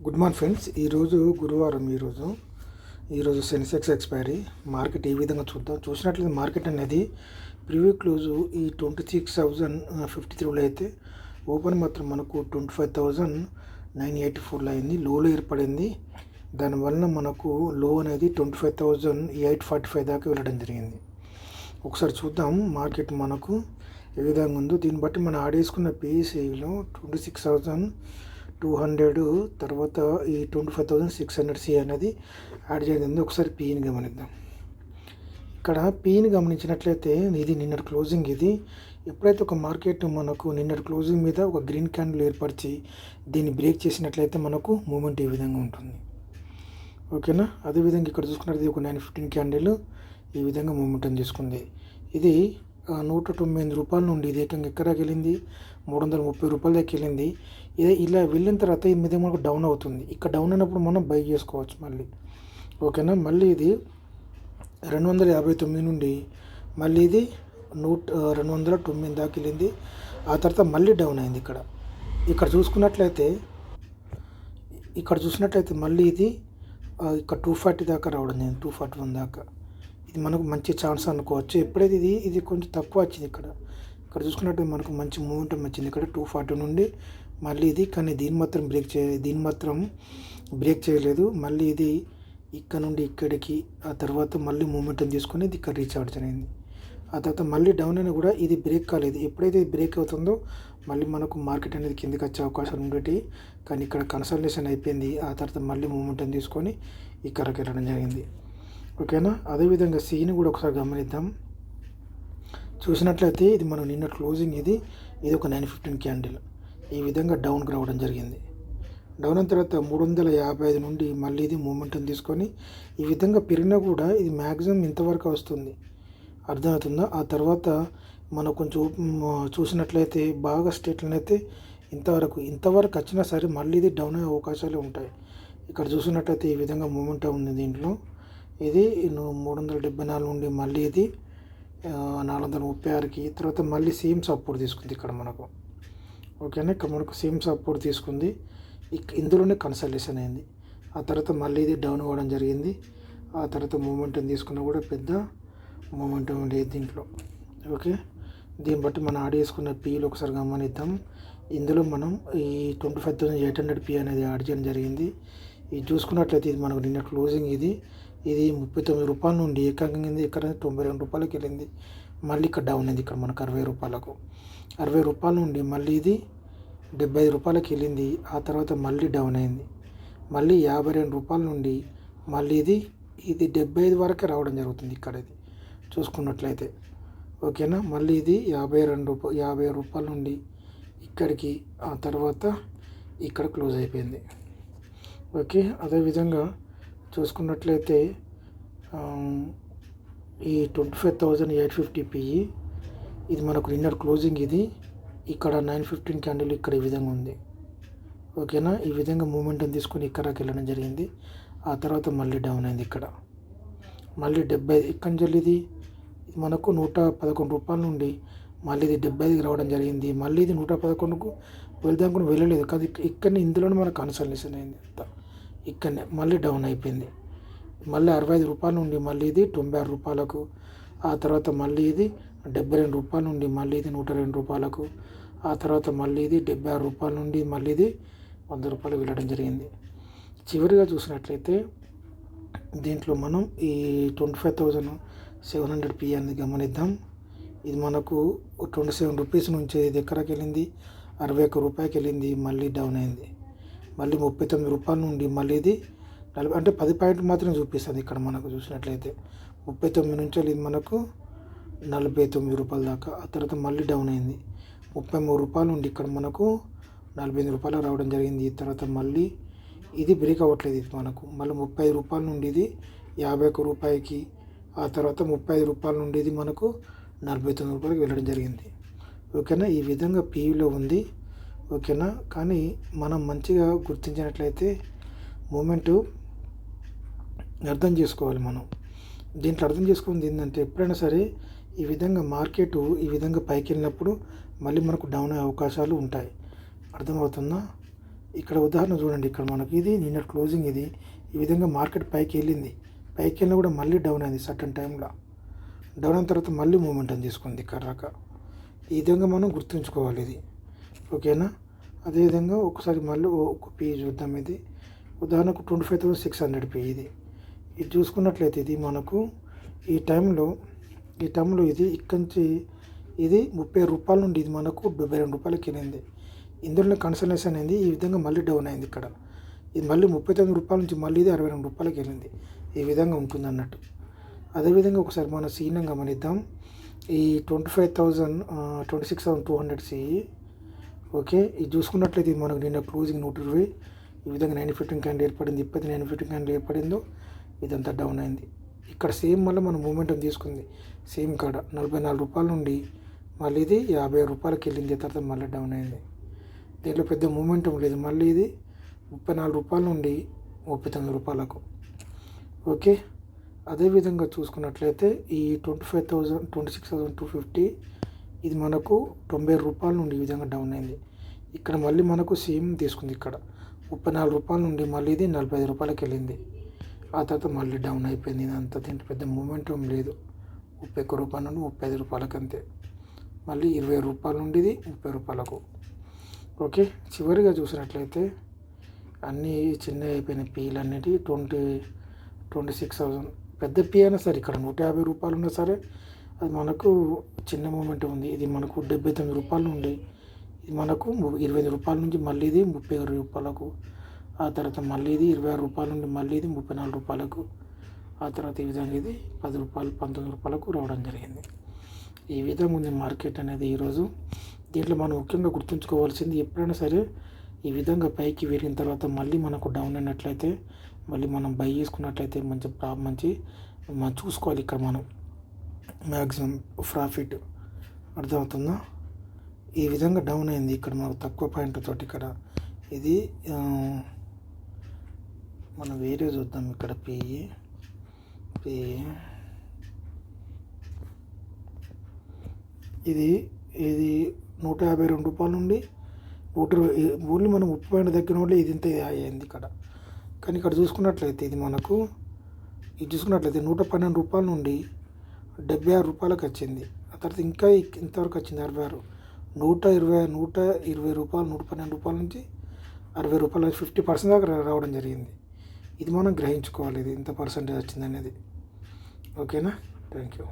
Good morning friends. ఈరోజు గురువారం. ఈరోజు సెన్సెక్స్ ఎక్స్పైరీ. మార్కెట్ ఏ విధంగా చూసినట్లయితే మార్కెట్ అనేది ప్రివ్యూ క్లోజు ఈ 26,053లో అయితే ఓపెన్ మాత్రం మనకు 25,984లో అయింది. లోలో ఏర్పడింది. దానివల్ల మనకు లో అనేది 25,845 దాకా వెళ్ళడం జరిగింది. ఒకసారి చూద్దాం మార్కెట్ మనకు ఏ విధంగా ఉందో. దీన్ని బట్టి మనం ఆడేసుకున్న పిఈసిలో 26,200 తర్వాత ఈ 25,600 సి అనేది యాడ్ చేయడం. ఒకసారి పీని గమనిద్దాం. ఇక్కడ పీని గమనించినట్లయితే ఇది నిన్నటి క్లోజింగ్. ఇది ఎప్పుడైతే ఒక మార్కెట్ మనకు నిన్నటి క్లోజింగ్ మీద ఒక గ్రీన్ క్యాండిల్ ఏర్పరిచి దీన్ని బ్రేక్ చేసినట్లయితే మనకు మూమెంట్ ఈ విధంగా ఉంటుంది. ఓకేనా. అదేవిధంగా ఇక్కడ చూసుకున్నది ఒక 915 క్యాండిల్ ఈ విధంగా మూమెంటం తీసుకుంది. ఇది 198 రూపాయల నుండి ఇది ఏకంగా ఎక్కడికి వెళ్ళింది, 330 రూపాయల దాకా వెళ్ళింది. ఇది ఇలా వెళ్ళిన తర్వాత ఈ మీద మనకు డౌన్ అవుతుంది. ఇక్కడ డౌన్ అయినప్పుడు మనం బై చేసుకోవచ్చు మళ్ళీ. ఓకేనా. మళ్ళీ ఇది 259 నుండి మళ్ళీ ఇది 209 దాకా వెళ్ళింది. ఆ తర్వాత మళ్ళీ డౌన్ అయింది. ఇక్కడ చూసినట్లయితే మళ్ళీ ఇది ఇక్కడ 240 దాకా రావడం జరిగింది, 241 దాకా. ఇది మనకు మంచి ఛాన్స్ అనుకోవచ్చు. ఎప్పుడైతే ఇది కొంచెం తక్కువ వచ్చింది. ఇక్కడ చూసుకున్నట్టు మనకు మంచి మూమెంటం వచ్చింది. ఇక్కడ 240 నుండి మళ్ళీ ఇది, కానీ దీన్ని మాత్రం బ్రేక్ చేయలేదు. మళ్ళీ ఇది ఇక్కడ నుండి ఇక్కడికి, ఆ తర్వాత మళ్ళీ మూమెంటం తీసుకొని ఇది ఇక్కడ రీచ్ అవ్వడం జరిగింది. ఆ తర్వాత మళ్ళీ డౌన్ అయినా కూడా ఇది బ్రేక్ కాలేదు. ఎప్పుడైతే ఇది బ్రేక్ అవుతుందో మళ్ళీ మనకు మార్కెట్ అనేది కిందకి వచ్చే అవకాశాలు ఉండేవి, కానీ ఇక్కడ కన్సల్టేషన్ అయిపోయింది. ఆ తర్వాత మళ్ళీ మూమెంటం తీసుకొని ఇక్కడికి వెళ్ళడం జరిగింది. ఓకేనా. అదేవిధంగా సీని కూడా ఒకసారి గమనిద్దాం. చూసినట్లయితే ఇది మనం నిన్న క్లోజింగ్ ఇది ఒక 915 క్యాండిల్ ఈ విధంగా డౌన్కి రావడం జరిగింది. డౌన్ అయిన తర్వాత 355 నుండి మళ్ళీ ఇది మూమెంటం తీసుకొని ఈ విధంగా పెరిగినా కూడా ఇది మ్యాక్సిమం ఇంతవరకు వస్తుంది. అర్థమవుతుందా. ఆ తర్వాత మనం కొంచెం చూసినట్లయితే బాగా స్టేట్లను అయితే ఇంతవరకు వచ్చినా సరే మళ్ళీ ఇది డౌన్ అయ్యే అవకాశాలు ఉంటాయి. ఇక్కడ చూసినట్లయితే ఈ విధంగా మూమెంటం ఉంది. దీంట్లో ఇది 374 నుండి మళ్ళీ ఇది 436కి, తర్వాత మళ్ళీ సేమ్ సపోర్ట్ తీసుకుంది ఇక్కడ మనకు. ఓకేనా. ఇక్కడ మనకు సేమ్ సపోర్ట్ తీసుకుంది. ఇందులోనే కన్సల్టేషన్ అయింది. ఆ తర్వాత మళ్ళీ ఇది డౌన్ అవ్వడం జరిగింది. ఆ తర్వాత మూమెంటం తీసుకున్నా కూడా పెద్ద మూమెంటం లేదు దీంట్లో. ఓకే. దీన్ని బట్టి మనం యాడ్ చేసుకున్న పీలు ఒకసారి గమనిద్దాం. ఇందులో మనం ఈ 25,800 పీ అనేది యాడ్ చేయడం జరిగింది. ఇది చూసుకున్నట్లయితే ఇది మనకు నిన్న క్లోజింగ్ ఇది 39 రూపాయల నుండి ఏకంగా ఇక్కడ 92 రూపాయలకి వెళ్ళింది. మళ్ళీ ఇక్కడ డౌన్ అయింది. ఇక్కడ మనకు 60 రూపాయలకు, 60 రూపాయల నుండి మళ్ళీ ఇది 75 రూపాయలకి వెళ్ళింది. ఆ తర్వాత మళ్ళీ డౌన్ అయింది. మళ్ళీ 52 రూపాయల నుండి మళ్ళీ ఇది 75 వరకే రావడం జరుగుతుంది. ఇక్కడ ఇది చూసుకున్నట్లయితే. ఓకేనా. మళ్ళీ ఇది 50 రూపాయల నుండి ఇక్కడికి, ఆ తర్వాత ఇక్కడ క్లోజ్ అయిపోయింది. ఓకే. అదేవిధంగా చూసుకున్నట్లయితే ఈ 25,850 పిఈ ఇది మనకు నిన్న క్లోజింగ్ ఇది ఇక్కడ 915 క్యాండిల్ ఇక్కడ ఈ విధంగా ఉంది. ఓకేనా. ఈ విధంగా మూమెంటం తీసుకొని ఇక్కడికి వెళ్ళడం జరిగింది. ఆ తర్వాత మళ్ళీ డౌన్ అయింది. ఇక్కడ మళ్ళీ 70 ఇక్కడ నుంచి ఇది మనకు 111 రూపాయల నుండి మళ్ళీ ఇది 75కి రావడం జరిగింది. మళ్ళీ ఇది 111కు వెళ్దాం వెళ్ళలేదు, కానీ ఇక్కడనే ఇందులోనే మనకు కన్సల్టేషన్ అయింది. ఇక్కడనే మళ్ళీ డౌన్ అయిపోయింది. మళ్ళీ 65 రూపాయల నుండి మళ్ళీ ఇది 96 రూపాయలకు, ఆ తర్వాత మళ్ళీ ఇది 72 రూపాయల నుండి మళ్ళీ ఇది 102 రూపాయలకు, ఆ తర్వాత మళ్ళీ ఇది 76 రూపాయల నుండి మళ్ళీ ఇది 100 రూపాయలు వెళ్ళడం జరిగింది. చివరిగా చూసినట్లయితే దీంట్లో మనం ఈ 25,700 పీ అనేది గమనిద్దాం. ఇది మనకు 27 రూపీస్ నుంచి ఇది ఎక్కడికి వెళ్ళింది, 61 రూపాయలకి వెళ్ళింది. మళ్ళీ డౌన్ అయింది. మళ్ళీ 39 రూపాయల నుండి మళ్ళీ ఇది 40, అంటే 10 పాయింట్లు మాత్రం చూపిస్తుంది. ఇక్కడ మనకు చూసినట్లయితే 39 నుంచి ఇది మనకు 49 రూపాయల దాకా. ఆ తర్వాత మళ్ళీ డౌన్ అయింది. 33 రూపాయల నుండి ఇక్కడ మనకు 45 రూపాయలు రావడం జరిగింది. తర్వాత మళ్ళీ ఇది బ్రేక్ అవ్వట్లేదు. ఇది మనకు మళ్ళీ 35 రూపాయల నుండి ఇది 51 రూపాయకి, ఆ తర్వాత 35 రూపాయల నుండి ఇది మనకు 49 రూపాయలకి వెళ్ళడం జరిగింది. ఓకేనా. ఈ విధంగా పీవీలో ఉంది. ఓకేనా. కానీ మనం మంచిగా గుర్తించినట్లయితే మూమెంటు అర్థం చేసుకోవాలి. మనం దీంట్లో అర్థం చేసుకుంది ఏంటంటే ఎప్పుడైనా సరే ఈ విధంగా మార్కెట్ ఈ విధంగా పైకి వెళ్ళినప్పుడు మళ్ళీ మనకు డౌన్ అయ్యే అవకాశాలు ఉంటాయి. అర్థమవుతుందా. ఇక్కడ ఉదాహరణ చూడండి, ఇక్కడ మనకి ఇది నిన్న క్లోజింగ్, ఇది ఈ విధంగా మార్కెట్ పైకి వెళ్ళింది, పైకి వెళ్ళినా కూడా మళ్ళీ డౌన్ అయింది. సర్టన్ టైంలో డౌన్ అయిన తర్వాత మళ్ళీ మూమెంటం తీసుకుంది కర్రక. ఈ విధంగా మనం గుర్తుంచుకోవాలి ఇది, ఓకేనా. అదేవిధంగా ఒకసారి మళ్ళీ ఒక పీ చూద్దాం. ఇది ఉదాహరణకు 25,600 పీ. ఇది చూసుకున్నట్లయితే ఇది మనకు ఈ టైంలో ఇది ఇక్కడి నుంచి ఇది 30 రూపాయల నుండి ఇది మనకు 72 రూపాయలకి వెళ్ళింది. ఇందులో కన్సల్టేషన్ అయింది, ఈ విధంగా మళ్ళీ డౌన్ అయింది. ఇక్కడ ఇది మళ్ళీ 39 రూపాయల నుంచి మళ్ళీ ఇది 62 రూపాయలకి వెళ్ళింది. ఈ విధంగా ఉంటుంది అన్నట్టు. అదేవిధంగా ఒకసారి మన సీనం గమనిద్దాం. ఈ 26,200 సిఈ, ఓకే. ఇది చూసుకున్నట్లయితే ఇది మనకు నిన్న క్లోజింగ్ 120, ఈ విధంగా 915 క్యాండిల్ ఏర్పడింది. 915 క్యాండిల్ ఏర్పడిందో ఇదంతా డౌన్ అయింది. ఇక్కడ సేమ్ మళ్ళీ మనం మూమెంటం తీసుకుంది, సేమ్ కాడ 44 రూపాయల నుండి మళ్ళీ ఇది 50 రూపాయలకి వెళ్ళింది. తర్వాత మళ్ళీ డౌన్ అయింది. దీంట్లో పెద్ద మూమెంటం లేదు. మళ్ళీ ఇది 34 రూపాయల నుండి 39 రూపాయలకు, ఓకే. అదేవిధంగా చూసుకున్నట్లయితే ఈ 26,250 ఇది మనకు 90 రూపాయల నుండి ఈ విధంగా డౌన్ అయింది. ఇక్కడ మళ్ళీ మనకు సేమ్ తీసుకుంది. ఇక్కడ 34 రూపాయల నుండి మళ్ళీ ఇది 45 రూపాయలకి వెళ్ళింది. ఆ తర్వాత మళ్ళీ డౌన్ అయిపోయింది. ఇదంతా దీంట్లో పెద్ద మూమెంటం లేదు. 31 రూపాయల నుండి 35 రూపాయలకి అంతే. మళ్ళీ 20 రూపాయల నుండి ఇది 30 రూపాయలకు, ఓకే. చివరిగా చూసినట్లయితే అన్నీ చిన్న అయిపోయిన పీలు అన్నిటి 26,000 పెద్ద పీ అయినా సరే ఇక్కడ 150 రూపాయలు ఉన్నా సరే అది మనకు చిన్న మూమెంట్ ఉంది. ఇది మనకు 79 రూపాయల నుండి ఇది మనకు 25 రూపాయల నుంచి మళ్ళీ ఇది 30 రూపాయలకు, ఆ తర్వాత మళ్ళీ ఇది 26 రూపాయల నుండి మళ్ళీ ఇది 34 రూపాయలకు, ఆ తర్వాత ఈ విధంగా ఇది 10 రూపాయలు 19 రూపాయలకు రావడం జరిగింది. ఈ విధంగా ఉంది మార్కెట్ అనేది ఈరోజు. దీంట్లో మనం ముఖ్యంగా గుర్తుంచుకోవాల్సింది, ఎప్పుడైనా సరే ఈ విధంగా పైకి వెళ్ళిన తర్వాత మళ్ళీ మనకు డౌన్ అయినట్లయితే మళ్ళీ మనం బై చేసుకున్నట్లయితే మంచి చూసుకోవాలి. ఇక్కడ మనం మ్యాక్సిమం ప్రాఫిట్, అర్థమవుతుందా. ఈ విధంగా డౌన్ అయింది ఇక్కడ మనకు తక్కువ పాయింట్ తోటి. ఇక్కడ ఇది మనం వేరే చూద్దాం. ఇక్కడ పిఈ ఇది 152 రూపాయల నుండి 120, ఓన్లీ మనం 30 పాయింట్ దగ్గర వల్ల ఇది ఇంత అయ్యింది ఇక్కడ. కానీ ఇక్కడ చూసుకున్నట్లయితే ఇది మనకు చూసుకున్నట్లయితే 112 రూపాయల నుండి 76 రూపాయలకు వచ్చింది. ఆ తర్వాత ఇంకా ఇంతవరకు వచ్చింది 66, 120 రూపాయలు 112 రూపాయల నుంచి 60 రూపాయలు 50% దాకా రావడం జరిగింది. ఇది మనం గ్రహించుకోవాలి, ఇది ఇంత పర్సెంటేజ్ వచ్చింది అనేది, ఓకేనా. Thank you.